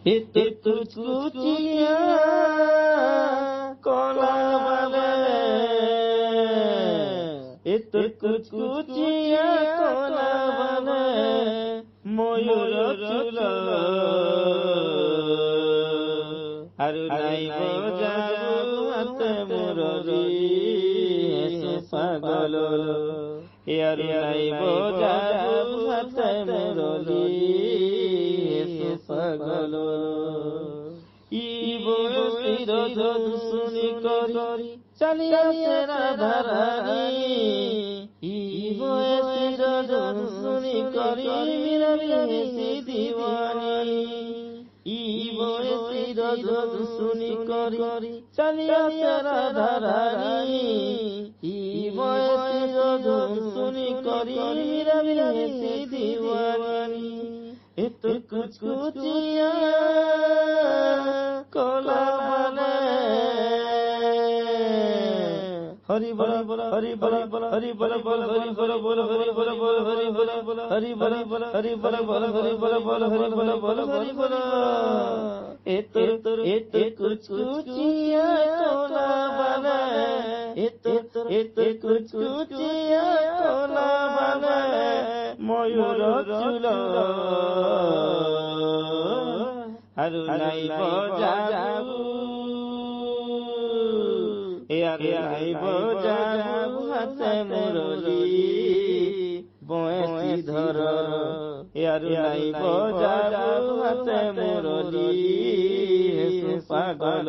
हित कुछ कुचिया कोला बने हित कुछ कुचिया कोला बने मयूर चूल आरु नाई बजाबु हाथ मुरली पागल आरु नाई बजाबु हाथ मुरली पागल बयसीर शुनी करी चलिया राधा रानी बयसीर शुनी करी मीरा बेसी दीवानी बयसीर शुनी करी चलिया राधा रानी बयसीर शुनी करी मीरा बेसी दीवानी इत कुछ कुचिया कोला बने हरि बोल हरि बोल हरि बोल बोल हरि बोल बोल हरि बोल बोल हरि बोल बोल हरि बोल बोल हरि बोल बोल हरि बोल बोल हरि बोल बोल हरि बोल इत कुछ कुचिया कोला बने इत कुछ कुचिया कोला बने मयूर चूल आरु नाई बजाबु आरु नाई बजाबु हाथ मुरली बयसी धर आरु नाई बजाबु हाथ मुरली पागल।